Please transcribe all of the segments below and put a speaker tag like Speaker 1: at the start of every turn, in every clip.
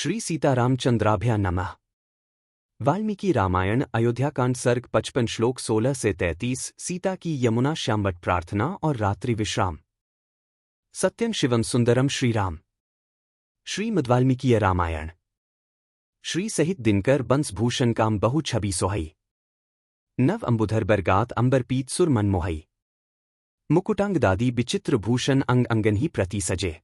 Speaker 1: श्री सीतारामचंद्राभ्या नमः। वाल्मीकि रामायण अयोध्याकांड सर्ग 55 श्लोक 16 से 33। सीता की यमुना श्यामवट प्रार्थना और रात्रि विश्राम। सत्यं शिवम सुंदरम श्रीराम। श्रीमद्वाल्मीकीय रामायण। श्री सहित दिनकर बंसभूषण काम बहु छवि सोहई। नव अंबुधर बरगात अंबर पीत सुर मन मोहई। मुकुटांग दादी विचित्र भूषण अंग अंगन ही प्रति सजे।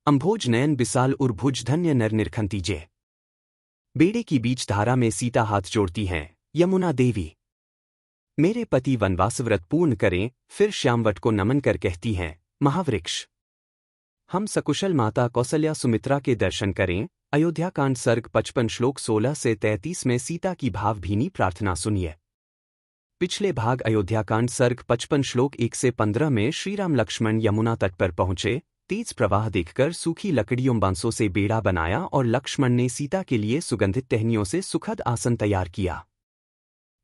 Speaker 1: अंभोज नयन बिसाल उर्भुज धन्य नर निरखंतीजे। बेड़े की बीच धारा में सीता हाथ जोड़ती हैं, यमुना देवी मेरे पति वनवास व्रत पूर्ण करें। फिर श्यामवट को नमन कर कहती हैं, महावृक्ष हम सकुशल माता कौसल्या सुमित्रा के दर्शन करें। अयोध्याकांड सर्ग 55 श्लोक 16 से 33 में सीता की भावभीनी प्रार्थना सुनिए। पिछले भाग अयोध्याकांड सर्ग 55 श्लोक 1 से 15 में श्रीराम लक्ष्मण यमुना तट पर पहुंचे। तेज प्रवाह देखकर सूखी लकड़ियों बांसों से बेड़ा बनाया और लक्ष्मण ने सीता के लिए सुगंधित टहनियों से सुखद आसन तैयार किया।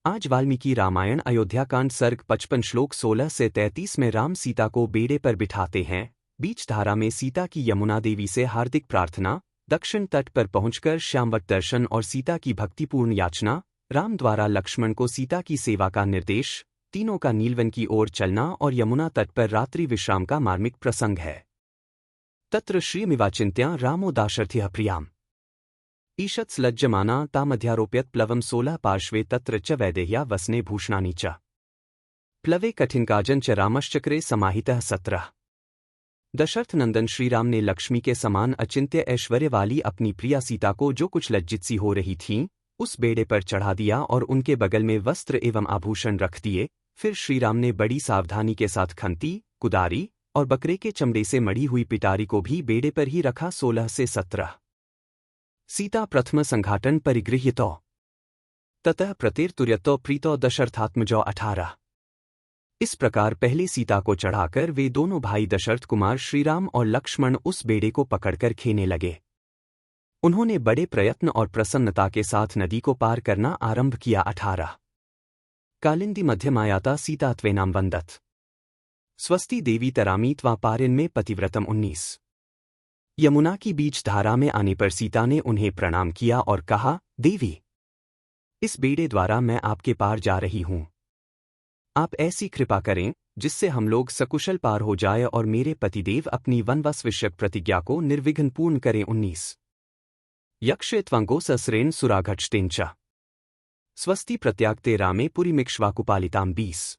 Speaker 1: आज वाल्मीकि रामायण अयोध्याकांड सर्ग 55 श्लोक 16 से 33 में राम सीता को बेड़े पर बिठाते हैं। बीच धारा में सीता की यमुना देवी से हार्दिक प्रार्थना। दक्षिण तट पर पहुंचकर श्यामवट दर्शन और सीता की भक्तिपूर्ण याचना। राम द्वारा लक्ष्मण को सीता की सेवा का निर्देश। तीनों का नीलवन की ओर चलना और यमुना तट पर रात्रि विश्राम का मार्मिक प्रसंग है। तत्र श्रीमिवाचिन्त्या रामो दाशरथिः प्रियाम् ईषत्सलज्जमाना तामध्यारोप्यत प्लवम 16 पार्श्वे तत्र च वैदेह्या वसने भूषणानि च प्लवे कठिनकाजन च रामश्चक्रे समाहितः 17। दशरथ नंदन श्रीराम ने लक्ष्मी के समान अचिंत्य ऐश्वर्य वाली अपनी प्रिया सीता को, जो कुछ लज्जित सी हो रही थीं, उस बेड़े पर चढ़ा दिया और उनके बगल में वस्त्र एवं आभूषण रख दिए। फिर श्रीराम ने बड़ी सावधानी के साथ खंती, कुदारी और बकरे के चमड़े से मढ़ी हुई पिटारी को भी बेड़े पर ही रखा। 16 से 17। सीता प्रथम संघाटन परिगृह्यतो ततः प्रतिर्तुर्यतो प्रीतो दशरथात्मजो 18। इस प्रकार पहले सीता को चढ़ाकर वे दोनों भाई दशरथ कुमार श्रीराम और लक्ष्मण उस बेड़े को पकड़कर खेने लगे। उन्होंने बड़े प्रयत्न और प्रसन्नता के साथ नदी को पार करना आरंभ किया। 18। कालिंदी मध्यमायाता सीतात्वेनाम वंदत स्वस्ति देवी तरामीत्वा पारिन में पतिव्रतम 19। यमुना की बीच धारा में आने पर सीता ने उन्हें प्रणाम किया और कहा, देवी इस बेड़े द्वारा मैं आपके पार जा रही हूं। आप ऐसी कृपा करें जिससे हम लोग सकुशल पार हो जाए और मेरे पतिदेव अपनी वनवास विषयक प्रतिज्ञा को निर्विघ्न पूर्ण करें। 19। यक्षेत्वांगो ससरेण सुराघटष्टेन च स्वस्ति प्रत्यागते रामे पुरीमिक्ष्वाकुपालिताम 20।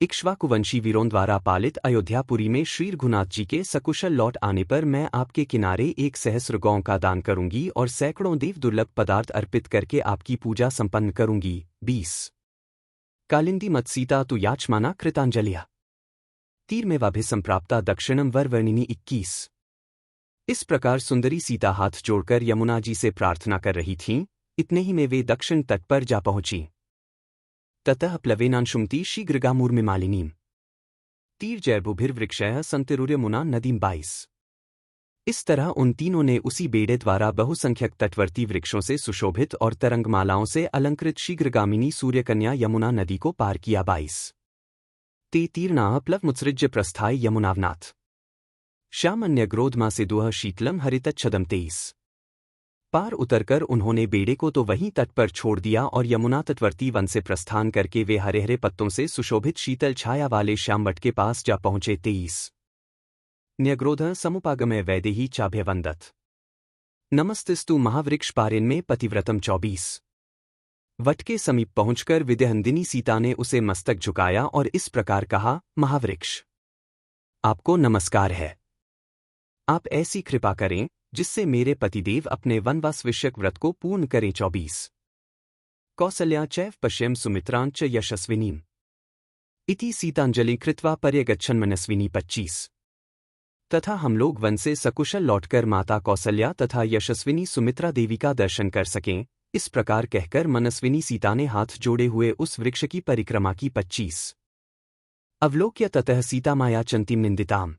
Speaker 1: इक्ष्वाकुवंशी वीरों द्वारा पालित अयोध्यापुरी में श्री रघुनाथ जी के सकुशल लौट आने पर मैं आपके किनारे 1 सहस्र गौं का दान करूंगी और सैकड़ों देव दुर्लभ पदार्थ अर्पित करके आपकी पूजा संपन्न करूंगी। 20। कालिंदी मत सीता तु याचमाना कृतांजलिया तीर्मेवाभिसंप्राप्ता दक्षिणम वरवर्णिनी 21। इस प्रकार सुंदरी सीता हाथ जोड़कर यमुना जी से प्रार्थना कर रही थीं। इतने ही में वे दक्षिण तट पर जा पहुंची। ततः प्लवेनांशुमती शीघ्रगामूर्मिमालिनीम तीर्जैर्भुभिर्वृक्षयः सन्तिरुर्यमुना नदीम 22। इस तरह उन तीनों ने उसी बेड़े द्वारा बहुसंख्यक तटवर्ती वृक्षों से सुशोभित और तरंगमालाओं से अलंकृत शीघ्रगामिनी सूर्यकन्या यमुना नदी को पार किया। 22। ते तीर्णाः प्लवमुत्सृज्य प्रस्थाय यमुनावनाथ श्यामन्यग्रोधमा से दुह शीतलम हरितच्छदम 23। पार उतरकर उन्होंने बेड़े को तो वहीं तट पर छोड़ दिया और यमुना तटवर्ती वन से प्रस्थान करके वे हरे हरे पत्तों से सुशोभित शीतल छाया वाले श्यामवट के पास जा पहुंचे। 23। न्यग्रोध समुपागमय वैदेही चाभ्यवंदत नमस्तिस्तु महावृक्ष पारिन में पतिव्रतम 24। वट के समीप पहुंचकर विद्यहंदिनी सीता ने उसे मस्तक झुकाया और इस प्रकार कहा, महावृक्ष आपको नमस्कार है। आप ऐसी कृपा करें जिससे मेरे पतिदेव अपने वनवास विषयक व्रत को पूर्ण करें। 24। कौसल्या चैव पश्यम सुमित्रांच यशस्विनीम इति सीतांजलि कृत्वा पर्यगच्छन्मनस्विनी 25। तथा हम लोग वन से सकुशल लौटकर माता कौसल्या तथा यशस्विनी सुमित्रा देवी का दर्शन कर सकें। इस प्रकार कहकर मनस्विनी सीता ने हाथ जोड़े हुए उस वृक्ष की परिक्रमा की। 25। अवलोक्य ततः सीता माया चंतीम निंदिताम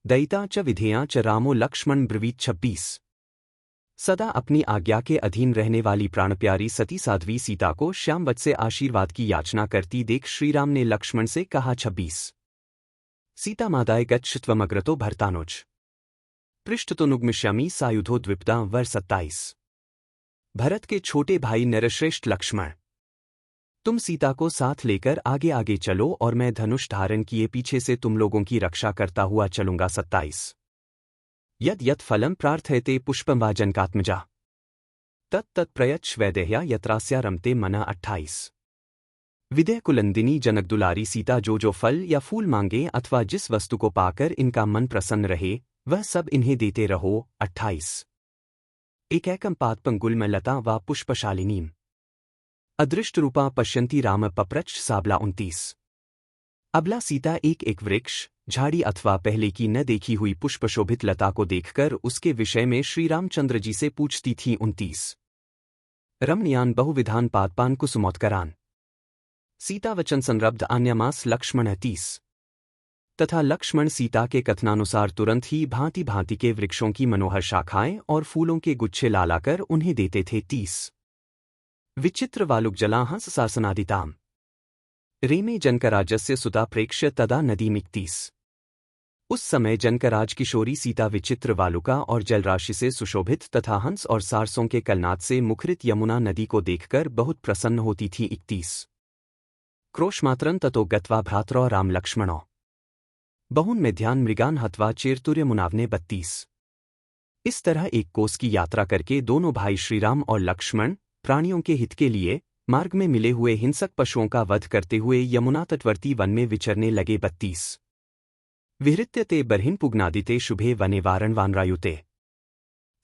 Speaker 1: दयिता च विधेया च रामो लक्ष्मण ब्रवीत 26। सदा अपनी आज्ञा के अधीन रहने वाली प्राणप्यारी सती साध्वी सीता को श्यामवट से आशीर्वाद की याचना करती देख श्रीराम ने लक्ष्मण से कहा। 26। सीता मादाय गच्छत्वमग्रतो भर्तानुज पृष्ठतोनुग्मिष्यामि सायुधो द्विपदा वर 27। भरत के छोटे भाई नरश्रेष्ठ लक्ष्मण, तुम सीता को साथ लेकर आगे आगे चलो और मैं धनुष धारण किए पीछे से तुम लोगों की रक्षा करता हुआ चलूंगा। 27। यद यत् फलम प्रार्थयते पुष्पं वा जनकात्मजा तत् तत् प्रयच्छ वैदेह्या यत्रास्या रमते मना। 28। विदेह कुलंदिनी जनक दुलारी सीता जो फल या फूल मांगे अथवा जिस वस्तु को पाकर इनका मन प्रसन्न रहे वह सब इन्हें देते रहो। 28। एकैकं पादपं गुल्मलता वा पुष्पशालिनीम अदृष्टरूपा पश्यन्ति राम पप्रच्छ साबला। 29। अबला सीता एक एक वृक्ष, झाड़ी अथवा पहले की न देखी हुई पुष्पशोभित लता को देखकर उसके विषय में श्री रामचंद्र जी से पूछती थी। 29। रमणीयान बहुविधान पादपान कुसुमोत्करान सीता वचन संरब्ध आन्यमास लक्ष्मण। 30। तथा लक्ष्मण सीता के कथनानुसार तुरंत ही भांति भांति के वृक्षों की मनोहर शाखाएं और फूलों के गुच्छे लाकर उन्हें देते थे। 30। विचित्र वालुक जलाहंस सासनादिताम रेमे जनकराजस्य सुता प्रेक्ष्य तदा नदी। 31। उस समय जनकराज किशोरी सीता विचित्र वालुका और जलराशि से सुशोभित तथा हंस और सारसों के कलनाद से मुखरित यमुना नदी को देखकर बहुत प्रसन्न होती थी। 31। क्रोशमात्रं ततो गत्वा भ्रातरौ राम लक्ष्मणौ बहुन मेध्यान मृगान हत्वा चेरतुर्य मुनावने। 32। इस तरह एक कोस की यात्रा करके दोनों भाई श्रीराम और लक्ष्मण प्राणियों के हित के लिए मार्ग में मिले हुए हिंसक पशुओं का वध करते हुए यमुना तटवर्ती वन में विचरने लगे। 32। विहृत्य ते बर्हिन पुग्नादिते शुभे वने वारणवानरायुते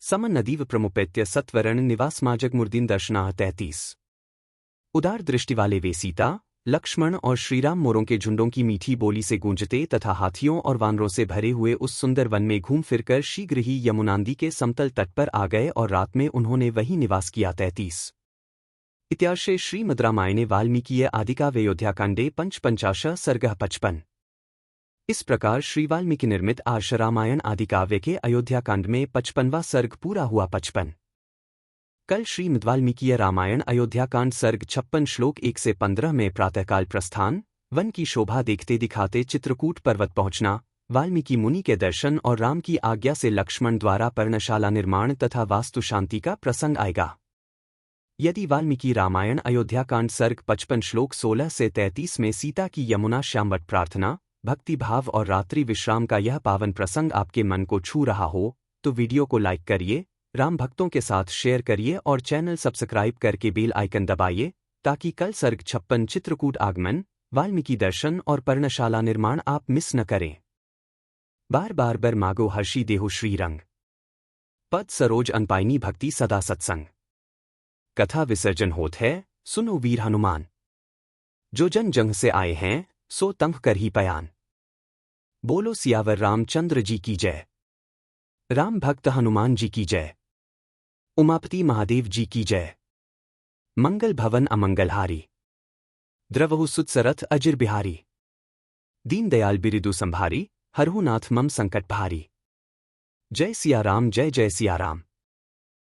Speaker 1: समन नदीव प्रमुपेत्य सत्वरण निवासमाजगमुर्दीन दर्शनाः। 33। उदार दृष्टि वाले वे सीता, लक्ष्मण और श्रीराम मोरों के झुंडों की मीठी बोली से गूंजते तथा हाथियों और वानरों से भरे हुए उस सुंदर वन में घूम फिरकर शीघ्र ही यमुनानदी के समतल तट पर आ गए और रात में उन्होंने वहीं निवास किया। 33। इत्यार्षे श्रीमद् रामायणे वाल्मीकीय आदिकाव्ये अयोध्याकाण्डे पंचपंचाशः सर्गः 55। इस प्रकार श्री वाल्मीकि निर्मित आर्ष रामायण आदिकाव्य के अयोध्याकांड में 55वां सर्ग पूरा हुआ। 55। कल श्रीमद् वाल्मीकीय रामायण अयोध्याकांड सर्ग 56 श्लोक 1 से 15 में प्रातःकाल प्रस्थान, वन की शोभा देखते दिखाते चित्रकूट पर्वत पहुंचना, वाल्मीकि मुनि के दर्शन और राम की आज्ञा से लक्ष्मण द्वारा पर्णशाला निर्माण तथा वास्तु शांति का प्रसंग आएगा। यदि वाल्मीकि रामायण अयोध्याकांड सर्ग 55 श्लोक 16 से 33 में सीता की यमुना श्यामवट प्रार्थना, भक्ति भाव और रात्रि विश्राम का यह पावन प्रसंग आपके मन को छू रहा हो तो वीडियो को लाइक करिए, राम भक्तों के साथ शेयर करिए और चैनल सब्सक्राइब करके बेल आइकन दबाइए ताकि कल सर्ग 56 चित्रकूट आगमन, वाल्मीकि दर्शन और पर्णशाला निर्माण आप मिस न करें। बार बार बर मागो हर्षी देहु श्रीरंग पद सरोज अनपाइनी भक्ति सदा सत्संग। कथा विसर्जन होत है, सुनो वीर हनुमान। जो जन जंग से आए हैं सो तंग कर ही पयान। बोलो सियावर रामचंद्र जी की जय। राम भक्त हनुमान जी की जय। उमापति महादेव जी की जय। मंगल भवन अमंगलहारी द्रवहु सुतसरथ अजिर बिहारी। दीन दयाल बिरिदु संभारी हरहु नाथ मम संकट भारी। जय सिया राम जय जय सिया राम।